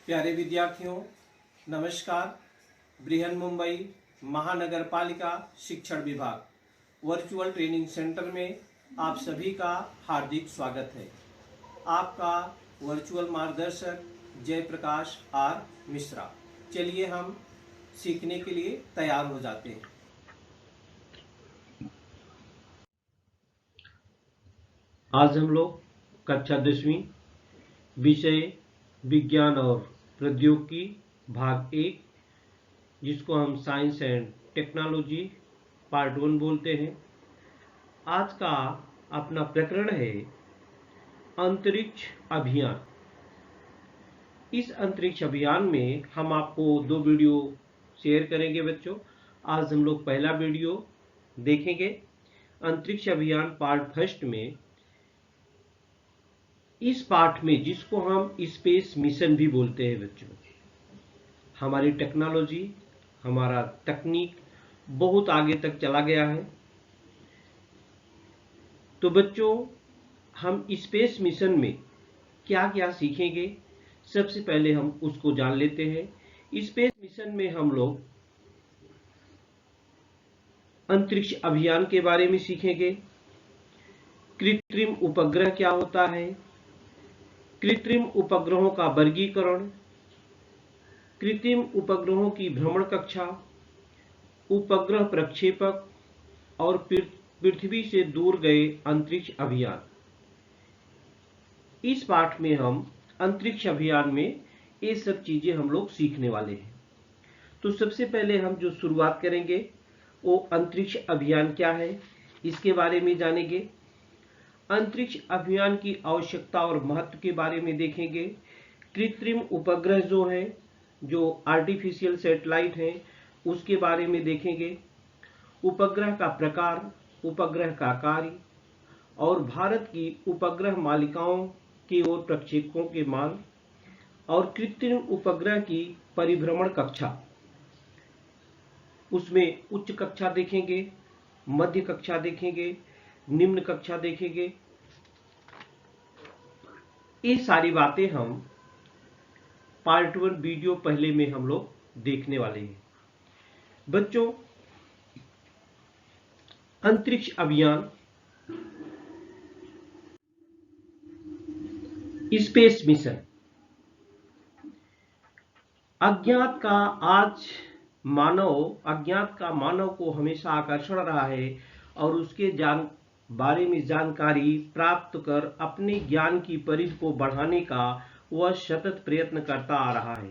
प्यारे विद्यार्थियों, नमस्कार। बृहन मुंबई महानगर पालिका शिक्षण विभाग वर्चुअल ट्रेनिंग सेंटर में आप सभी का हार्दिक स्वागत है। आपका वर्चुअल मार्गदर्शक जयप्रकाश आर मिश्रा। चलिए हम सीखने के लिए तैयार हो जाते हैं। आज हम लोग कक्षा 10वीं विषय विज्ञान और प्रौद्योगिकी भाग 1, जिसको हम साइंस एंड टेक्नोलॉजी पार्ट 1 बोलते हैं। आज का अपना प्रकरण है अंतरिक्ष अभियान। इस अंतरिक्ष अभियान में हम आपको 2 वीडियो शेयर करेंगे बच्चों। आज हम लोग पहला वीडियो देखेंगे। अंतरिक्ष अभियान पार्ट फर्स्ट में इस पाठ में, जिसको हम स्पेस मिशन भी बोलते हैं बच्चों, हमारी टेक्नोलॉजी, हमारा तकनीक बहुत आगे तक चला गया है। तो बच्चों, हम स्पेस मिशन में क्या क्या सीखेंगे, सबसे पहले हम उसको जान लेते हैं। स्पेस मिशन में हम लोग अंतरिक्ष अभियान के बारे में सीखेंगे। कृत्रिम उपग्रह क्या होता है, कृत्रिम उपग्रहों का वर्गीकरण, कृत्रिम उपग्रहों की भ्रमण कक्षा, उपग्रह प्रक्षेपक और पृथ्वी से दूर गए अंतरिक्ष अभियान। इस पाठ में हम अंतरिक्ष अभियान में ये सब चीजें हम लोग सीखने वाले हैं। तो सबसे पहले हम जो शुरुआत करेंगे वो अंतरिक्ष अभियान क्या है, इसके बारे में जानेंगे। अंतरिक्ष अभियान की आवश्यकता और महत्व के बारे में देखेंगे। कृत्रिम उपग्रह जो है, जो आर्टिफिशियल सैटेलाइट हैं, उसके बारे में देखेंगे। उपग्रह का प्रकार, उपग्रह का कार्य और भारत की उपग्रह मालिकाओं की ओर प्रक्षेपकों के मान और कृत्रिम उपग्रह की परिभ्रमण कक्षा। उसमें उच्च कक्षा देखेंगे, मध्य कक्षा देखेंगे, निम्न कक्षा देखेंगे। ये सारी बातें हम पार्ट 1 वीडियो पहले में हम लोग देखने वाले हैं। बच्चों, अंतरिक्ष अभियान, स्पेस मिशन। अज्ञात का मानव को हमेशा आकर्षण रहा है और उसके बारे में जानकारी प्राप्त कर अपने ज्ञान की परिधि को बढ़ाने का वह सतत प्रयत्न करता आ रहा है।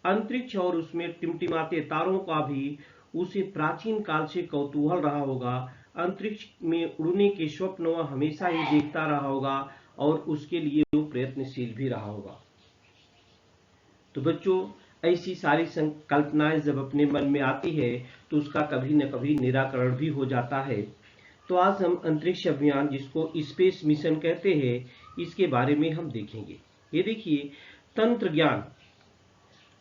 अंतरिक्ष और उसमें टिमटिमाते तारों का भी उसे प्राचीन काल से कौतूहल रहा होगा। अंतरिक्ष में उड़ने के स्वप्न वह हमेशा ही देखता रहा होगा और उसके लिए वो प्रयत्नशील भी रहा होगा। तो बच्चों, ऐसी सारी संकल्पनाएं जब अपने मन में आती है तो उसका कभी न कभी निराकरण भी हो जाता है। तो आज हम अंतरिक्ष अभियान, जिसको स्पेस मिशन कहते हैं, इसके बारे में हम देखेंगे। ये देखिए, तंत्र ज्ञान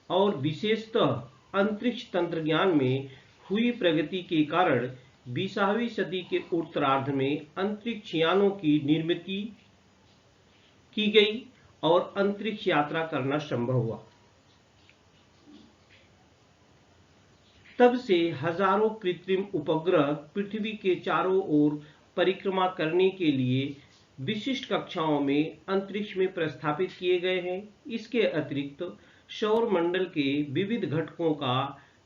और विशेषतः अंतरिक्ष तंत्र ज्ञान में हुई प्रगति के कारण 20वीं सदी के उत्तरार्ध में अंतरिक्ष यानों की निर्मित की गई और अंतरिक्ष यात्रा करना संभव हुआ। तब से हजारों कृत्रिम उपग्रह पृथ्वी के चारों ओर परिक्रमा करने के लिए विशिष्ट कक्षाओं में अंतरिक्ष में प्रस्थापित किए गए हैं। इसके अतिरिक्त सौर मंडल के विविध घटकों का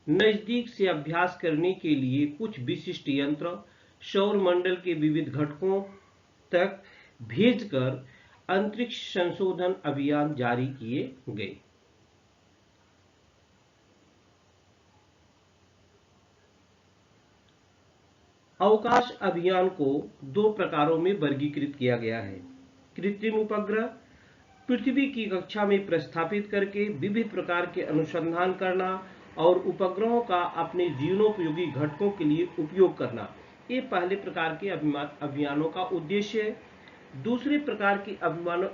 नजदीक से अभ्यास करने के लिए कुछ विशिष्ट यंत्र सौर मंडल के विविध घटकों तक भेजकर अंतरिक्ष संशोधन अभियान जारी किए गए। अवकाश अभियान को 2 प्रकारों में वर्गीकृत किया गया है। कृत्रिम उपग्रह पृथ्वी की कक्षा में प्रस्थापित करके विविध प्रकार के अनुसंधान करना और उपग्रहों का अपने जीवनोपयोगी घटकों के लिए उपयोग करना, ये पहले प्रकार के अभियानों का उद्देश्य है। दूसरे प्रकार के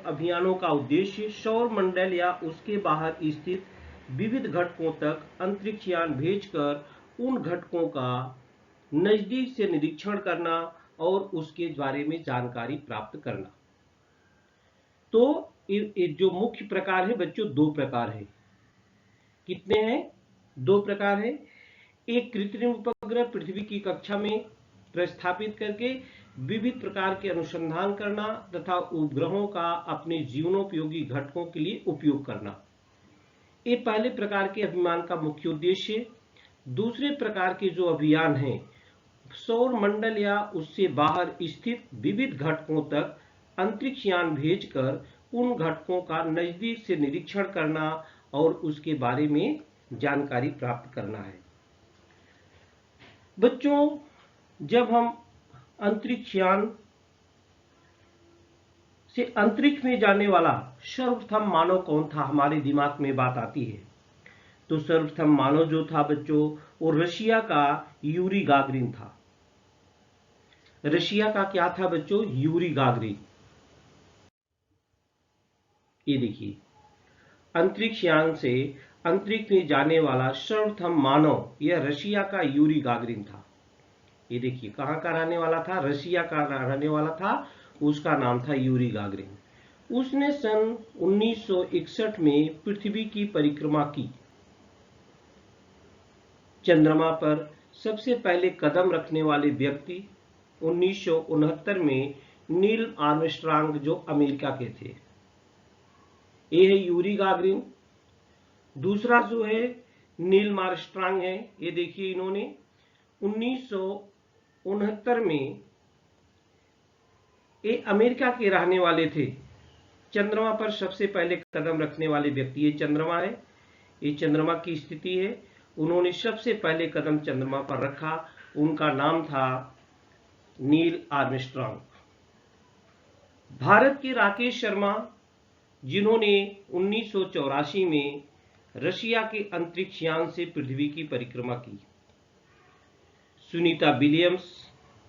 अभियानों का उद्देश्य सौर मंडल या उसके बाहर स्थित विविध घटकों तक अंतरिक्ष यान भेजकर उन घटकों का नजदीक से निरीक्षण करना और उसके बारे में जानकारी प्राप्त करना। तो ये जो मुख्य प्रकार है बच्चों, 2 प्रकार है। कितने हैं? 2 प्रकार है। एक कृत्रिम उपग्रह पृथ्वी की कक्षा में प्रस्थापित करके विविध प्रकार के अनुसंधान करना तथा उपग्रहों का अपने जीवनोपयोगी घटकों के लिए उपयोग करना। ये पहले प्रकार के अभियान का मुख्य उद्देश्य। दूसरे प्रकार के जो अभियान हैं, सौर मंडल या उससे बाहर स्थित विविध घटकों तक अंतरिक्ष यान भेजकर उन घटकों का नजदीक से निरीक्षण करना और उसके बारे में जानकारी प्राप्त करना है। बच्चों, जब हम अंतरिक्ष यान से अंतरिक्ष में जाने वाला सर्वप्रथम मानव कौन था, हमारे दिमाग में बात आती है। तो सर्वप्रथम मानव जो था बच्चों, वो रशिया का यूरी गागरिन था। रशिया का क्या था बच्चों? Yuri Gagarin. ये देखिए, अंतरिक्ष यान से अंतरिक्ष में जाने वाला सर्वप्रथम मानव यह रशिया का यूरी गागरिन था। ये देखिए, कहाँ का रहने वाला था? रशिया का रहने वाला था। उसका नाम था यूरी गागरिन। उसने सन 1961 में पृथ्वी की परिक्रमा की। चंद्रमा पर सबसे पहले कदम रखने वाले व्यक्ति 1969 में नील आर्मस्ट्रांग, जो अमेरिका के थे। ये है यूरी गागरिन। दूसरा जो है नील आर्मस्ट्रांग है। ये देखिए, इन्होंने 1969 में, ये अमेरिका के रहने वाले थे, चंद्रमा पर सबसे पहले कदम रखने वाले व्यक्ति। ये चंद्रमा है, ये चंद्रमा की स्थिति है। उन्होंने सबसे पहले कदम चंद्रमा पर रखा। उनका नाम था नील आर्मस्ट्रांग। भारत के राकेश शर्मा, जिन्होंने 1984 में रशिया के अंतरिक्ष यान से पृथ्वी की परिक्रमा की। सुनीता विलियम्स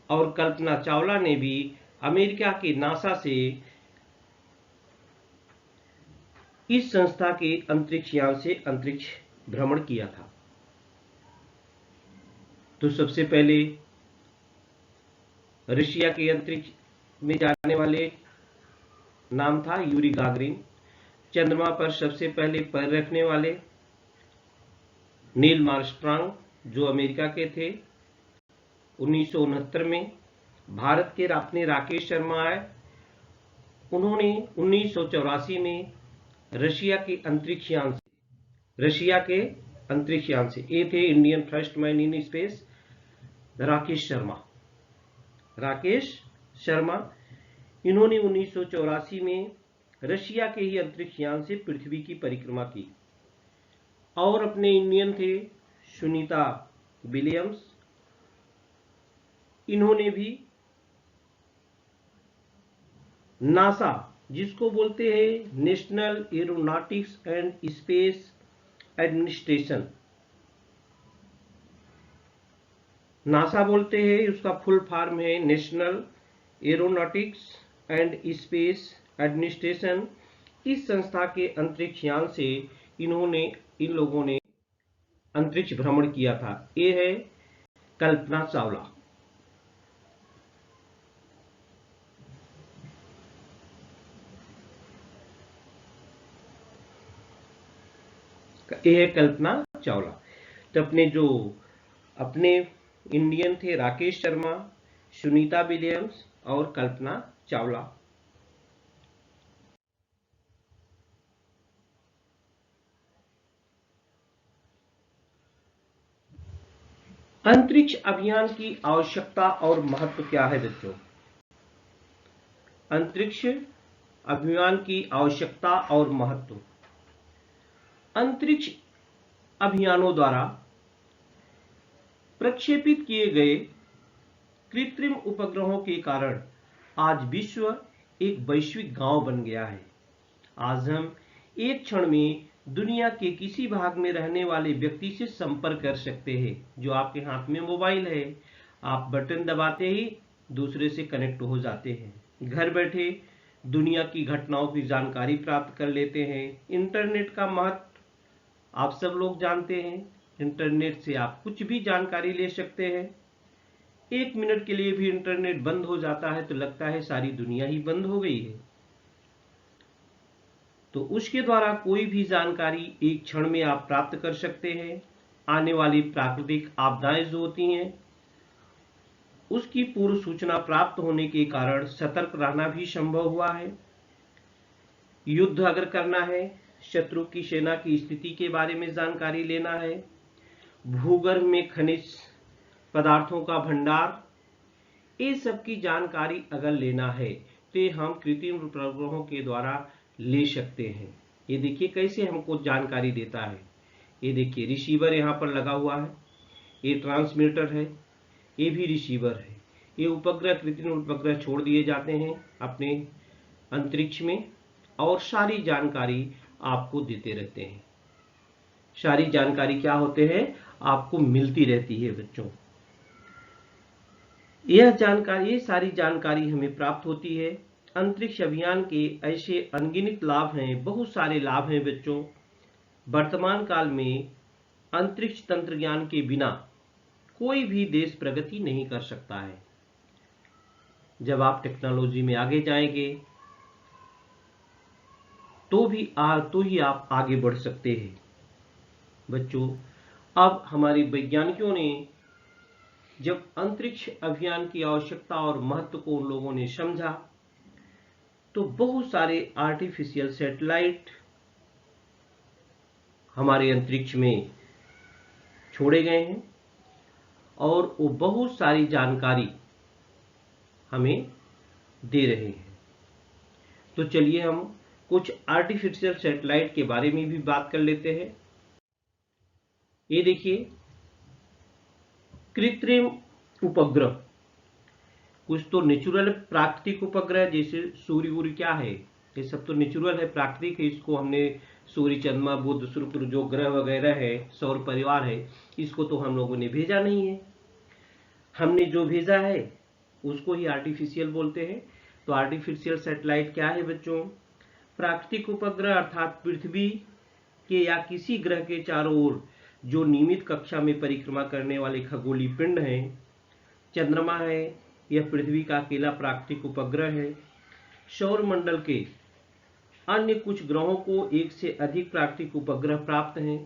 और कल्पना चावला ने भी अमेरिका के नासा से इस संस्था के अंतरिक्ष यान से अंतरिक्ष भ्रमण किया था। तो सबसे पहले रशिया के अंतरिक्ष में जाने वाले नाम था यूरी गागरिन। चंद्रमा पर सबसे पहले पैर रखने वाले नील आर्मस्ट्रांग, जो अमेरिका के थे। 1969 में भारत के अपने राकेश शर्मा आए। उन्होंने 1984 में रशिया के अंतरिक्ष यान से ये थे Indian first man in space, Rakesh Sharma. इन्होंने 1984 में रशिया के ही अंतरिक्ष यान से पृथ्वी की परिक्रमा की। और अपने इंडियन थे सुनीता विलियम्स। इन्होंने भी नासा, जिसको बोलते हैं national aeronautics and space administration, NASA बोलते हैं, उसका फुल फॉर्म है national aeronautics and space administration. इस संस्था के अंतरिक्ष यान से इन लोगों ने अंतरिक्ष भ्रमण किया था। ये है कल्पना चावला। ये है कल्पना चावला। तो अपने इंडियन थे राकेश शर्मा, सुनीता विलियम्स और कल्पना चावला। अंतरिक्ष अभियान की आवश्यकता और महत्व क्या है बच्चों? अंतरिक्ष अभियान की आवश्यकता और महत्व। अंतरिक्ष अभियानों द्वारा प्रक्षेपित किए गए कृत्रिम उपग्रहों के कारण आज विश्व एक वैश्विक गांव बन गया है। आज हम एक क्षण में दुनिया के किसी भाग में रहने वाले व्यक्ति से संपर्क कर सकते हैं। जो आपके हाथ में मोबाइल है, आप बटन दबाते ही दूसरे से कनेक्ट हो जाते हैं। घर बैठे दुनिया की घटनाओं की जानकारी प्राप्त कर लेते हैं। इंटरनेट का महत्व आप सब लोग जानते हैं। इंटरनेट से आप कुछ भी जानकारी ले सकते हैं। 1 मिनट के लिए भी इंटरनेट बंद हो जाता है तो लगता है सारी दुनिया ही बंद हो गई है। तो उसके द्वारा कोई भी जानकारी एक क्षण में आप प्राप्त कर सकते हैं। आने वाली प्राकृतिक आपदाएं जो होती हैं उसकी पूर्व सूचना प्राप्त होने के कारण सतर्क रहना भी संभव हुआ है। युद्ध अगर करना है, शत्रु की सेना की स्थिति के बारे में जानकारी लेना है, भूगर्भ में खनिज पदार्थों का भंडार, ये सब की जानकारी अगर लेना है तो ये हम कृत्रिम उपग्रहों के द्वारा ले सकते हैं। ये देखिए कैसे हमको जानकारी देता है। ये देखिए रिसीवर यहाँ पर लगा हुआ है, ये ट्रांसमीटर है, ये भी रिसीवर है। ये उपग्रह कृत्रिम उपग्रह छोड़ दिए जाते हैं अपने अंतरिक्ष में और सारी जानकारी आपको देते रहते हैं। सारी जानकारी क्या होते हैं, आपको मिलती रहती है बच्चों। ये सारी जानकारी हमें प्राप्त होती है। अंतरिक्ष अभियान के ऐसे अनगिनत लाभ हैं, बहुत सारे लाभ हैं बच्चों। वर्तमान काल में अंतरिक्ष तंत्र ज्ञान के बिना कोई भी देश प्रगति नहीं कर सकता है। जब आप टेक्नोलॉजी में आगे जाएंगे तो ही आप आगे बढ़ सकते हैं बच्चों। अब हमारे वैज्ञानिकों ने जब अंतरिक्ष अभियान की आवश्यकता और महत्व को उन लोगों ने समझा तो बहुत सारे आर्टिफिशियल सैटेलाइट हमारे अंतरिक्ष में छोड़े गए हैं और वो बहुत सारी जानकारी हमें दे रहे हैं। तो चलिए हम कुछ आर्टिफिशियल सैटेलाइट के बारे में भी बात कर लेते हैं। ये देखिए कृत्रिम उपग्रह, कुछ तो नेचुरल प्राकृतिक उपग्रह जैसे सूर्य क्या है, ये सब तो नेचुरल है, प्राकृतिक है। इसको हमने सूर्य, चंद्रमा, बुध, शुक्र जो ग्रह वगैरह है, सौर परिवार है, इसको तो हम लोगों ने भेजा नहीं है। हमने जो भेजा है उसको ही आर्टिफिशियल बोलते हैं। तो आर्टिफिशियल सैटेलाइट क्या है बच्चों, प्राकृतिक उपग्रह अर्थात पृथ्वी के या किसी ग्रह के चारों ओर जो नियमित कक्षा में परिक्रमा करने वाले खगोलीय पिंड हैं। चंद्रमा है, यह पृथ्वी का अकेला प्राकृतिक उपग्रह है। सौर मंडल के अन्य कुछ ग्रहों को एक से अधिक प्राकृतिक उपग्रह प्राप्त हैं।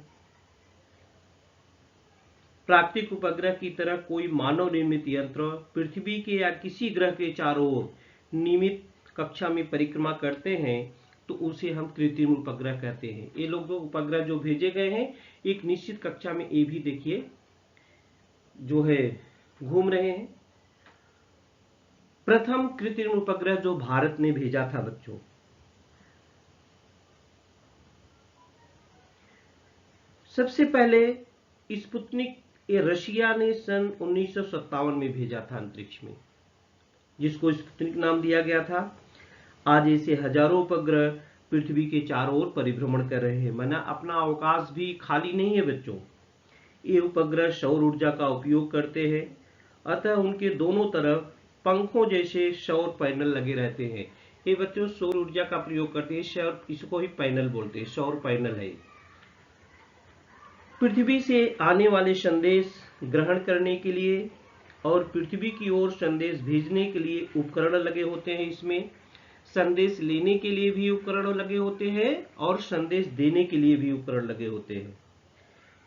प्राकृतिक उपग्रह की तरह कोई मानव निर्मित यंत्र पृथ्वी के या किसी ग्रह के चारों ओर नियमित कक्षा में परिक्रमा करते हैं तो उसे हम कृत्रिम उपग्रह कहते हैं। ये लोग उपग्रह जो भेजे गए हैं एक निश्चित कक्षा में, ये भी देखिए जो है घूम रहे हैं। प्रथम कृत्रिम उपग्रह जो भारत ने भेजा था बच्चों, सबसे पहले स्पुतनिक ये रशिया ने सन 1957 में भेजा था अंतरिक्ष में, जिसको स्पुतनिक नाम दिया गया था। आज ऐसे हजारों उपग्रह पृथ्वी के चारों ओर परिभ्रमण कर रहे हैं, माना अपना अवकाश भी खाली नहीं है बच्चों। ये उपग्रह सौर ऊर्जा का उपयोग करते हैं, अतः उनके दोनों तरफ पंखों जैसे सौर पैनल लगे रहते हैं। ये बच्चों सौर ऊर्जा का प्रयोग करते हैं, इसको ही पैनल बोलते हैं, सौर पैनल है। पृथ्वी से आने वाले संदेश ग्रहण करने के लिए और पृथ्वी की ओर संदेश भेजने के लिए उपकरण लगे होते हैं। इसमें संदेश लेने के लिए भी उपकरण लगे होते हैं और संदेश देने के लिए भी उपकरण लगे होते हैं।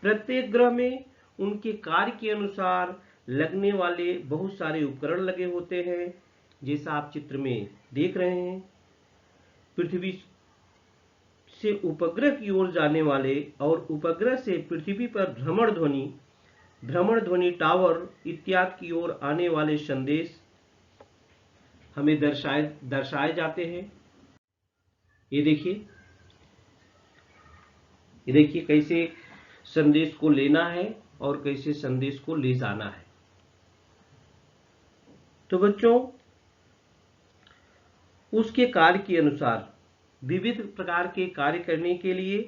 प्रत्येक ग्रह में उनके कार्य के अनुसार लगने वाले बहुत सारे उपकरण लगे होते हैं, जैसा आप चित्र में देख रहे हैं। पृथ्वी से उपग्रह की ओर जाने वाले और उपग्रह से पृथ्वी पर भ्रमण ध्वनि टावर इत्यादि की ओर आने वाले संदेश हमें दर्शाए जाते हैं। ये देखिए कैसे संदेश को लेना है और कैसे संदेश को ले जाना है। तो बच्चों उसके कार्य के अनुसार विविध प्रकार के कार्य करने के लिए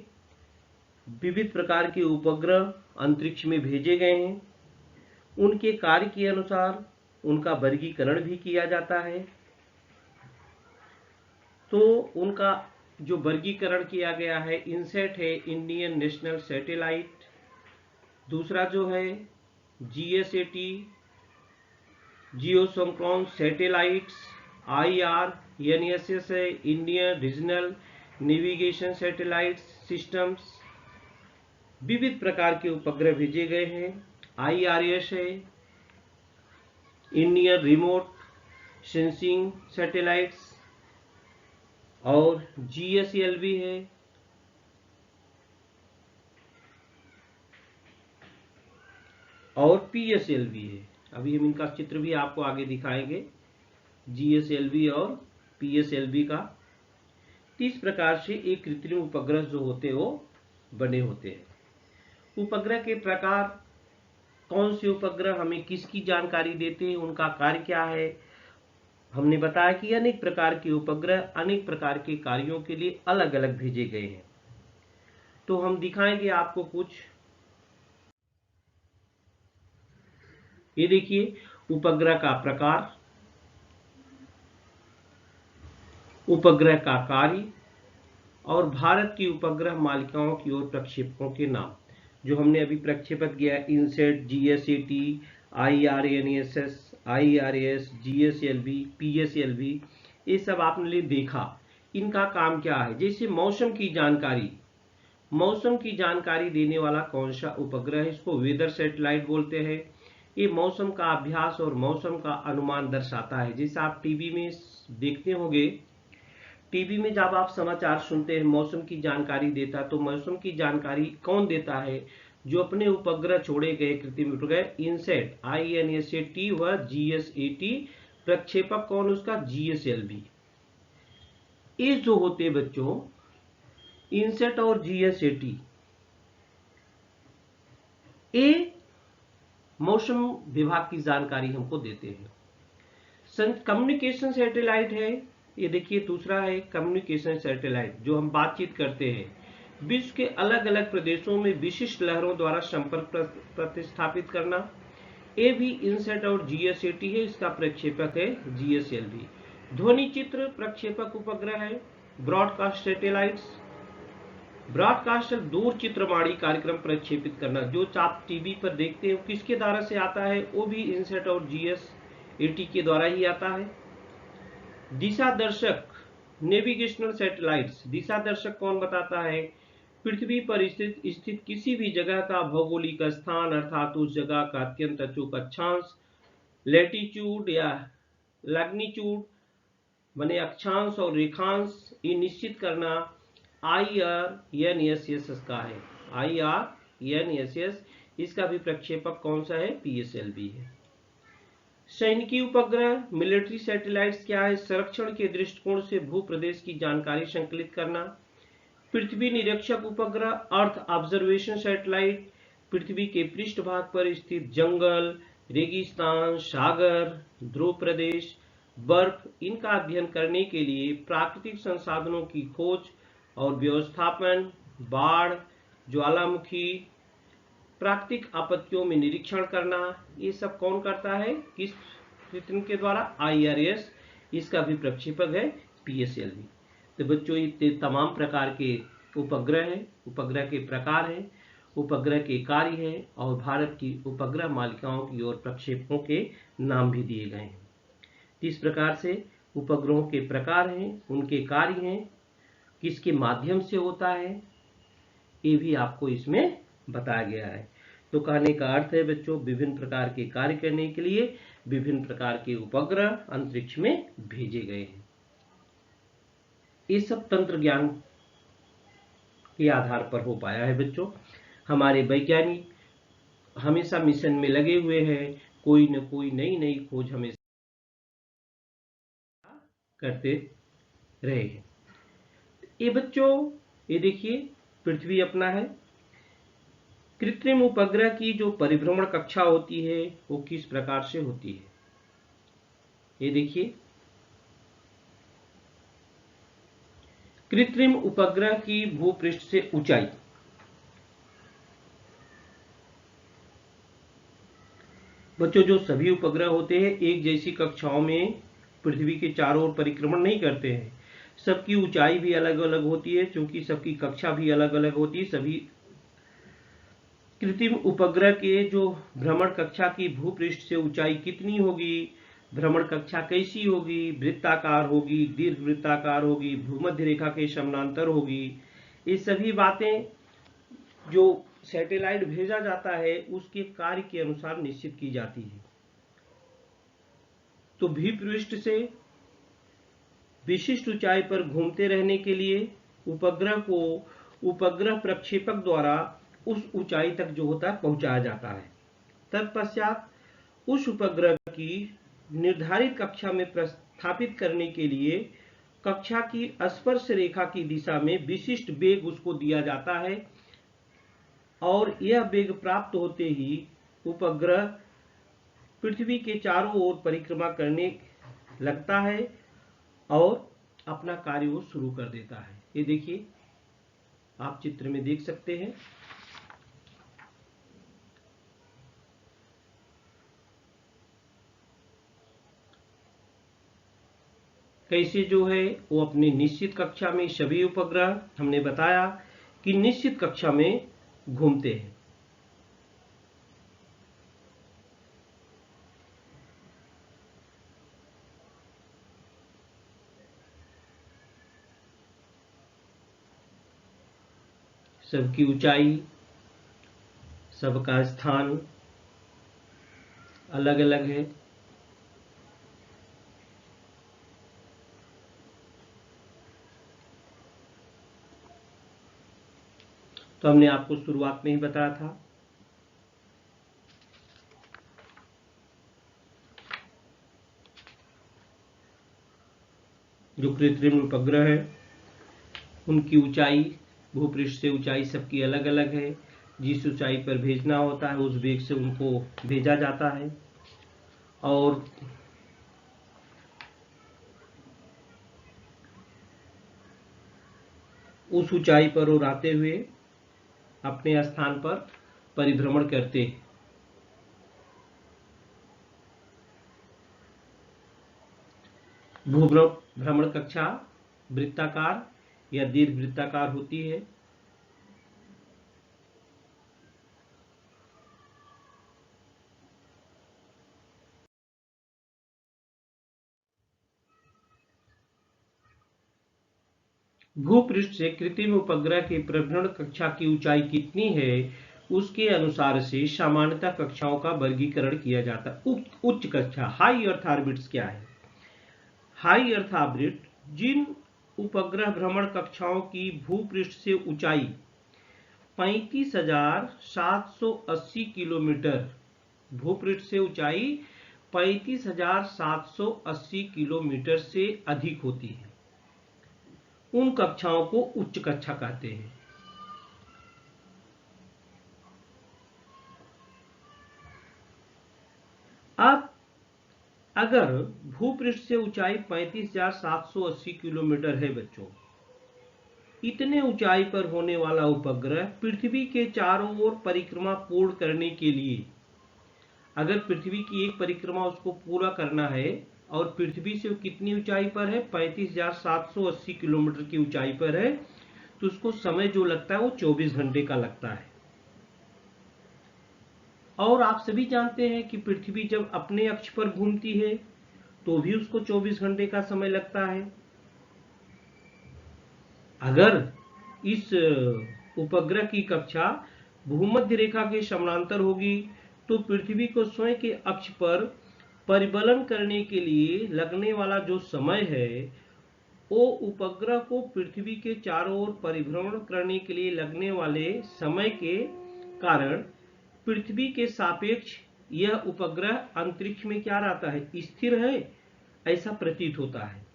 विविध प्रकार के उपग्रह अंतरिक्ष में भेजे गए हैं। उनके कार्य के अनुसार उनका वर्गीकरण भी किया जाता है। तो उनका जो वर्गीकरण किया गया है, इनसेट है इंडियन नेशनल सैटेलाइट, दूसरा जो है GSAT geosynchronous satellites, IR, NSS है Indian regional navigation satellites systems, विविध प्रकार के उपग्रह भेजे गए हैं। IRS है, इंडियन रिमोट सेंसिंग सैटेलाइट्स, और GSLV है, और PSLV है। अभी हम इनका चित्र भी आपको आगे दिखाएंगे, GSLV और PSLV का। इस प्रकार से एक कृत्रिम उपग्रह जो होते हैं वो बने होते हैं। उपग्रह के प्रकार, कौन से उपग्रह हमें किसकी जानकारी देते हैं, उनका कार्य क्या है। हमने बताया कि अनेक प्रकार के उपग्रह अनेक प्रकार के कार्यों के लिए अलग अलग भेजे गए हैं। तो हम दिखाएंगे आपको कुछ। ये देखिए उपग्रह का प्रकार, उपग्रह का कार्य और भारत की उपग्रह मालिकाओं की ओर प्रक्षेपकों के नाम जो हमने अभी प्रक्षेपित किया, INSAT, GSAT, IRNSS, IRS, GSLV, PSLV, ये सब आपने देखा। इनका काम क्या है, जैसे मौसम की जानकारी, मौसम की जानकारी देने वाला कौन सा उपग्रह है, इसको वेदर सैटेलाइट बोलते हैं। ये मौसम का अभ्यास और मौसम का अनुमान दर्शाता है। जैसे आप टीवी में देखते होंगे, टीवी में जब आप समाचार सुनते हैं मौसम की जानकारी देता, तो मौसम की जानकारी कौन देता है, जो अपने उपग्रह छोड़े गए कृत्रिम उपग्रह इनसेट INSAT व GSAT, प्रक्षेपक कौन, उसका GSLV। ये जो होते बच्चों इनसेट और GSAT, ये मौसम विभाग की जानकारी हमको देते हैं। कम्युनिकेशन सैटेलाइट है, ये देखिए दूसरा है कम्युनिकेशन सैटेलाइट, जो हम बातचीत करते हैं। विश्व के अलग अलग प्रदेशों में विशिष्ट लहरों द्वारा संपर्क प्रतिस्थापित करना, ये भी इनसेट और GSAT है, इसका प्रक्षेपक है GSLV। ध्वनि चित्र प्रक्षेपक उपग्रह है ब्रॉडकास्ट सैटेलाइट्स। ब्रॉडकास्टर दूर चित्रवाणी कार्यक्रम प्रक्षेपित करना, जो आप टीवी पर देखते हैं किसके द्वारा से आता है, वो भी इनसेट और GSAT के द्वारा ही आता है। दिशा दर्शक नेविगेशनल सैटेलाइट्स, दिशा दर्शक कौन बताता है, पृथ्वी पर स्थित किसी भी जगह का भौगोलिक स्थान अर्थात उस जगह का अत्यंत अचूक अक्षांश, लैटिट्यूड या लैग्नीट्यूड बने अक्षांश और रेखांश, ये निश्चित करना IRNSS का है। IRNSS, इसका भी प्रक्षेपक कौन सा है, PSLV है। सैनिकी उपग्रह मिलिट्री सैटेलाइट्स क्या है, संरक्षण के दृष्टिकोण से भूप्रदेश की जानकारी संकलित करना। पृथ्वी निरीक्षक उपग्रह अर्थ ऑब्जर्वेशन सैटेलाइट, पृथ्वी के पृष्ठभाग पर स्थित जंगल, रेगिस्तान, सागर, ध्रुव प्रदेश, बर्फ, इनका अध्ययन करने के लिए प्राकृतिक संसाधनों की खोज और व्यवस्थापन, बाढ़, ज्वालामुखी, प्राकृतिक आपत्तियों में निरीक्षण करना, ये सब कौन करता है, किस कृत्रिम के द्वारा, IRS, इसका भी प्रक्षेपक है PSLV। तो बच्चों ये तमाम प्रकार के उपग्रह हैं, उपग्रह के प्रकार हैं, उपग्रह के कार्य हैं और भारत की उपग्रह मालिकाओं की ओर प्रक्षेपकों के नाम भी दिए गए हैं। इस प्रकार से उपग्रहों के प्रकार हैं, उनके कार्य हैं, किसके माध्यम से होता है, ये भी आपको इसमें बताया गया है। तो कहने का अर्थ है बच्चों, विभिन्न प्रकार के कार्य करने के लिए विभिन्न प्रकार के उपग्रह अंतरिक्ष में भेजे गए हैं। ये सब तंत्र ज्ञान के आधार पर हो पाया है बच्चों। हमारे वैज्ञानिक हमेशा मिशन में लगे हुए हैं, कोई न कोई नई नई खोज हमेशा करते रहे हैं। ये बच्चों ये देखिए पृथ्वी अपना है। कृत्रिम उपग्रह की जो परिभ्रमण कक्षा होती है वो किस प्रकार से होती है, ये देखिए। कृत्रिम उपग्रह की भूपृष्ठ से ऊंचाई, बच्चों जो सभी उपग्रह होते हैं एक जैसी कक्षाओं में पृथ्वी के चारों ओर परिक्रमण नहीं करते हैं, सबकी ऊंचाई भी अलग अलग होती है, क्योंकि सबकी कक्षा भी अलग अलग होती है। सभी कृत्रिम उपग्रह के जो भ्रमण कक्षा की भूपृष्ठ से ऊंचाई कितनी होगी, भ्रमण कक्षा कैसी होगी, वृत्ताकार होगी, दीर्घ वृत्ताकार होगी, भूमध्य रेखा के समानांतर होगी। ये सभी बातें जो सैटेलाइट भेजा जाता है उसके कार्य के अनुसार निश्चित की जाती है। तो भूपृष्ठ से विशिष्ट ऊंचाई पर घूमते रहने के लिए उपग्रह को उपग्रह प्रक्षेपक द्वारा उस ऊंचाई तक जो होता है पहुंचाया जाता है। तत्पश्चात उस उपग्रह की निर्धारित कक्षा में प्रस्थापित करने के लिए कक्षा की स्पर्श रेखा की दिशा में विशिष्ट वेग उसको दिया जाता है और यह वेग प्राप्त होते ही उपग्रह पृथ्वी के चारों ओर परिक्रमा करने लगता है और अपना कार्य वो शुरू कर देता है। ये देखिए, आप चित्र में देख सकते हैं। कैसे जो है वो अपनी निश्चित कक्षा में, सभी उपग्रह हमने बताया कि निश्चित कक्षा में घूमते हैं। सबकी ऊंचाई, सबका स्थान अलग अलग है। तो हमने आपको शुरुआत में ही बताया था। जो कृत्रिम उपग्रह है उनकी ऊंचाई, भूपृष्ठ से ऊंचाई सबकी अलग अलग है। जिस ऊंचाई पर भेजना होता है उस वेग से उनको भेजा जाता है और उस ऊंचाई पर वो रहते हुए अपने स्थान पर परिभ्रमण करते हैं। भ्रमण कक्षा वृत्ताकार या दीर्घ वृत्ताकार होती है। भूपृष्ठ से कृत्रिम उपग्रह के प्रभ्रमण कक्षा की ऊंचाई कितनी है उसके अनुसार से सामान्यतः कक्षाओं का वर्गीकरण किया जाता है। उच्च कक्षा, हाई अर्थ ऑर्बिट्स क्या है? हाई अर्थ ऑर्बिट जिन उपग्रह भ्रमण कक्षाओं की भूपृष्ठ से ऊंचाई 35,780 किलोमीटर, भूपृष्ठ से ऊंचाई 35,780 किलोमीटर से अधिक होती है, उन कक्षाओं को उच्च कक्षा कहते हैं। अब अगर भूपृष्ठ से ऊंचाई 35,780 किलोमीटर है बच्चों, इतने ऊंचाई पर होने वाला उपग्रह पृथ्वी के चारों ओर परिक्रमा पूर्ण करने के लिए, अगर पृथ्वी की एक परिक्रमा उसको पूरा करना है और पृथ्वी से वो कितनी ऊंचाई पर है, 35,780 किलोमीटर की ऊंचाई पर है, तो उसको समय जो लगता है वो 24 घंटे का लगता है। और आप सभी जानते हैं कि पृथ्वी जब अपने अक्ष पर घूमती है तो भी उसको 24 घंटे का समय लगता है। अगर इस उपग्रह की कक्षा भूमध्य रेखा के समानांतर होगी तो पृथ्वी को स्वयं के अक्ष पर परिवलन करने के लिए लगने वाला जो समय है वो उपग्रह को पृथ्वी के चारों ओर परिभ्रमण करने के लिए लगने वाले समय के कारण पृथ्वी के सापेक्ष यह उपग्रह अंतरिक्ष में क्या रहता है, स्थिर है, ऐसा प्रतीत होता है।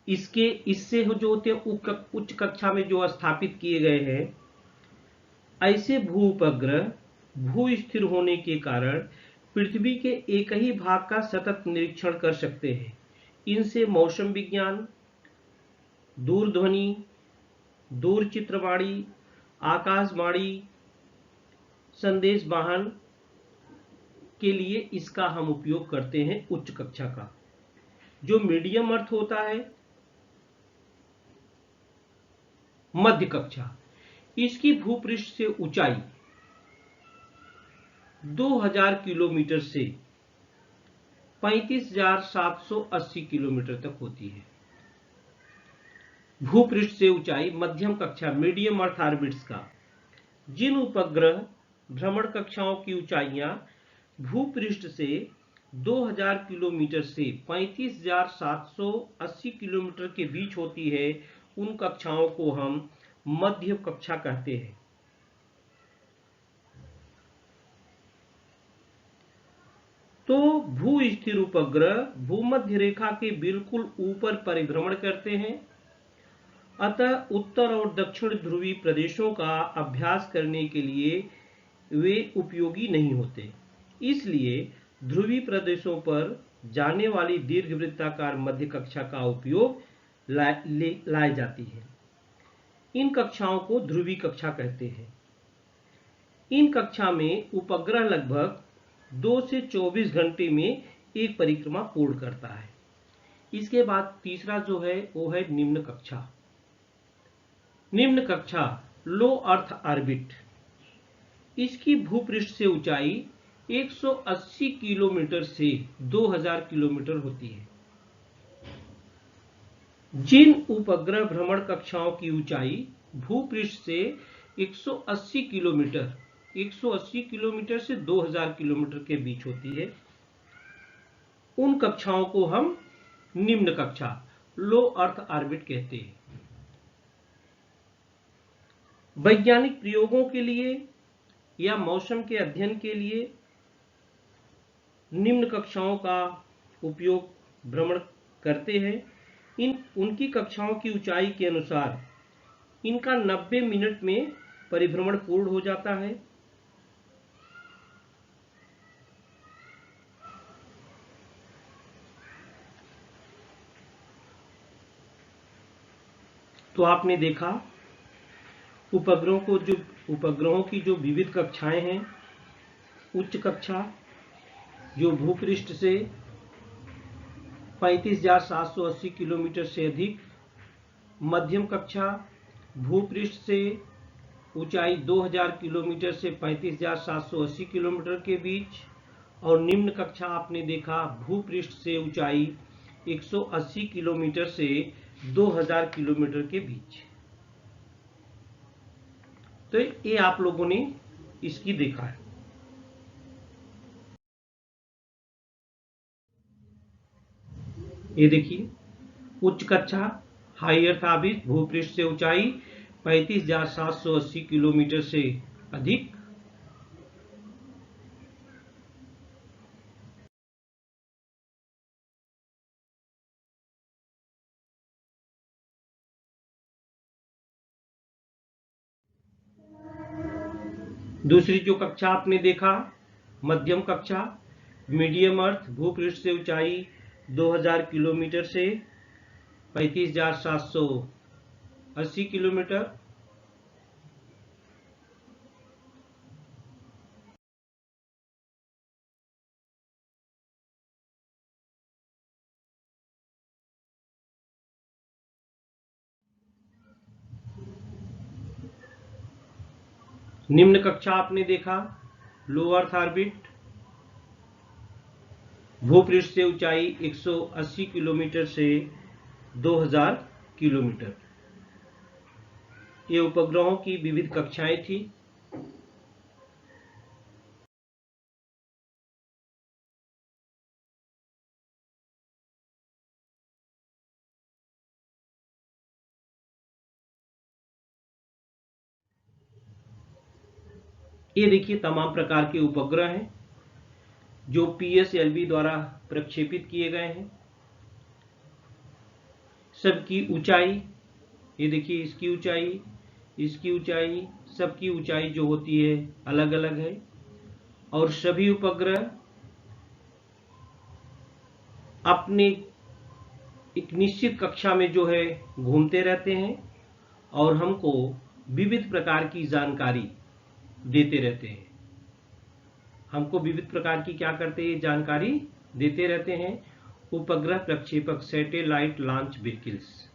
इससे जो होते हैं उच्च कक्षा में जो स्थापित किए गए हैं, ऐसे भू उपग्रह भू स्थिर होने के कारण पृथ्वी के एक ही भाग का सतत निरीक्षण कर सकते हैं। इनसे मौसम विज्ञान, दूरध्वनि, दूरचित्रवाणी, आकाशवाणी, संदेश वाहन के लिए इसका हम उपयोग करते हैं उच्च कक्षा का। जो मीडियम अर्थ होता है, मध्य कक्षा, इसकी भूपृष्ठ से ऊंचाई 2000 किलोमीटर से 35,780 किलोमीटर तक होती है। भूपृष्ठ से ऊंचाई मध्यम कक्षा मीडियम अर्थ ऑर्बिट्स का जिन उपग्रह भ्रमण कक्षाओं की ऊंचाइयां भूपृष्ठ से 2000 किलोमीटर से 35,780 किलोमीटर के बीच होती है, उन कक्षाओं को हम मध्य कक्षा कहते हैं। तो भू स्थिर उपग्रह भूमध्य रेखा के बिल्कुल ऊपर परिभ्रमण करते हैं, अतः उत्तर और दक्षिण ध्रुवीय प्रदेशों का अभ्यास करने के लिए वे उपयोगी नहीं होते। इसलिए ध्रुवीय प्रदेशों पर जाने वाली दीर्घवृत्ताकार मध्य कक्षा का उपयोग लाई जाती है। इन कक्षाओं को ध्रुवीय कक्षा कहते हैं। इन कक्षा में उपग्रह लगभग 2 से 24 घंटे में एक परिक्रमा पूर्ण करता है। इसके बाद तीसरा जो है वो है निम्न कक्षा। निम्न कक्षा लो अर्थ ऑर्बिट, इसकी भूपृष्ठ से ऊंचाई 180 किलोमीटर से 2000 किलोमीटर होती है। जिन उपग्रह भ्रमण कक्षाओं की ऊंचाई भूपृष्ठ से 180 किलोमीटर से 2000 किलोमीटर के बीच होती है, उन कक्षाओं को हम निम्न कक्षा लो अर्थ ऑर्बिट कहते हैं। वैज्ञानिक प्रयोगों के लिए या मौसम के अध्ययन के लिए निम्न कक्षाओं का उपयोग भ्रमण करते हैं। उनकी कक्षाओं की ऊंचाई के अनुसार इनका 90 मिनट में परिभ्रमण पूर्ण हो जाता है। तो आपने देखा उपग्रहों की जो विविध कक्षाएं हैं। उच्च कक्षा जो भूपृष्ठ से 35,780 किलोमीटर से अधिक, मध्यम कक्षा भूपृष्ठ से ऊंचाई 2000 किलोमीटर से 35,780 किलोमीटर के बीच, और निम्न कक्षा आपने देखा भूपृष्ठ से ऊंचाई 180 किलोमीटर से 2000 किलोमीटर के बीच। तो ये आप लोगों ने इसकी देखा है। ये देखिए उच्च कक्षा हाई अर्थ ऑर्बिट भूपृष्ठ से ऊंचाई 35,780 किलोमीटर से अधिक, दूसरी जो कक्षा आपने देखा मध्यम कक्षा मीडियम अर्थ भूपृष्ठ से ऊंचाई 2000 किलोमीटर से 35,780 किलोमीटर, निम्न कक्षा आपने देखा लो अर्थ ऑर्बिट भूपृष्ठ से ऊंचाई 180 किलोमीटर से 2000 किलोमीटर। ये उपग्रहों की विविध कक्षाएं थी। ये देखिए तमाम प्रकार के उपग्रह हैं जो PSLV द्वारा प्रक्षेपित किए गए हैं। सबकी ऊंचाई ये देखिए, इसकी ऊंचाई सबकी ऊंचाई जो होती है अलग अलग है, और सभी उपग्रह अपने एक निश्चित कक्षा में जो है घूमते रहते हैं और हमको विविध प्रकार की जानकारी देते रहते हैं। हमको विविध प्रकार की क्या करते हैं, जानकारी देते रहते हैं। उपग्रह प्रक्षेपक सैटेलाइट लॉन्च व्हीकल्स।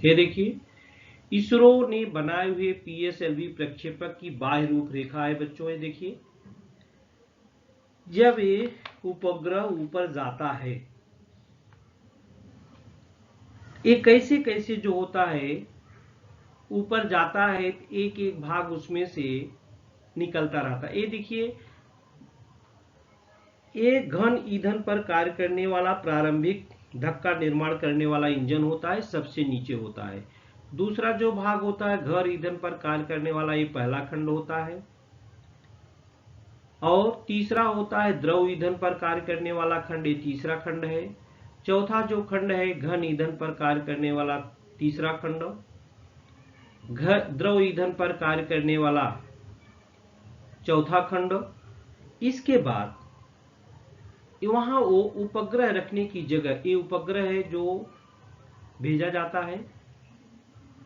ये देखिए, इसरो ने बनाए हुए PSLV प्रक्षेपक की बाह्य रूपरेखा है बच्चों। ये देखिए, जब ये उपग्रह ऊपर जाता है, ये कैसे कैसे जो होता है ऊपर जाता है, एक एक भाग उसमें से निकलता रहता है। ये देखिए, ये घन ईंधन पर कार्य करने वाला प्रारंभिक धक्का निर्माण करने वाला इंजन होता है, सबसे नीचे होता है। दूसरा जो भाग होता है घर ईंधन पर कार्य करने वाला, ये पहला खंड होता है। और तीसरा होता है द्रव ईंधन पर कार्य करने वाला खंड, ये तीसरा खंड है। चौथा जो खंड है घन ईंधन पर कार्य करने वाला, तीसरा खंड। द्रव ईंधन पर कार्य करने वाला, चौथा खंड। इसके बाद वहां वो उपग्रह रखने की जगह, ये उपग्रह है जो भेजा जाता है,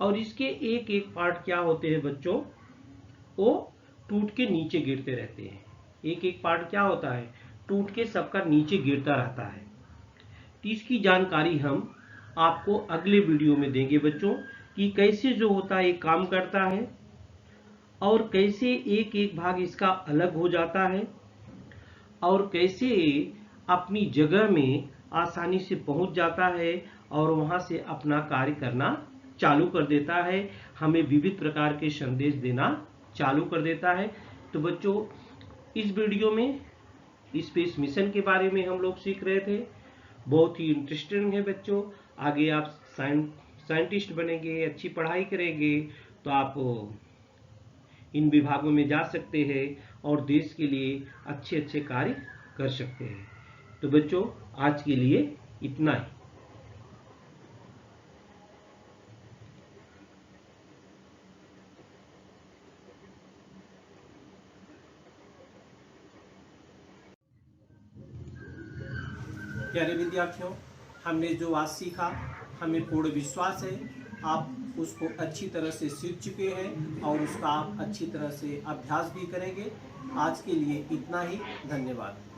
और इसके एक एक पार्ट क्या होते हैं बच्चों, वो टूट के नीचे गिरते रहते हैं। एक एक पार्ट क्या होता है, टूट के सबका नीचे गिरता रहता है। तो इसकी जानकारी हम आपको अगले वीडियो में देंगे बच्चों, कि कैसे जो होता है ये काम करता है, और कैसे एक एक भाग इसका अलग हो जाता है, और कैसे अपनी जगह में आसानी से पहुंच जाता है और वहां से अपना कार्य करना चालू कर देता है, हमें विविध प्रकार के संदेश देना चालू कर देता है। तो बच्चों, इस वीडियो में स्पेस मिशन के बारे में हम लोग सीख रहे थे। बहुत ही इंटरेस्टिंग है बच्चों। आगे आप साइंटिस्ट बनेंगे, अच्छी पढ़ाई करेंगे, तो आप इन विभागों में जा सकते हैं और देश के लिए अच्छे अच्छे कार्य कर सकते हैं। तो बच्चों, आज के लिए इतना ही। प्यारे विद्यार्थियों, हमने जो आज सीखा, हमें पूर्ण विश्वास है आप उसको अच्छी तरह से सीख चुके हैं और उसका आप अच्छी तरह से अभ्यास भी करेंगे। आज के लिए इतना ही। धन्यवाद।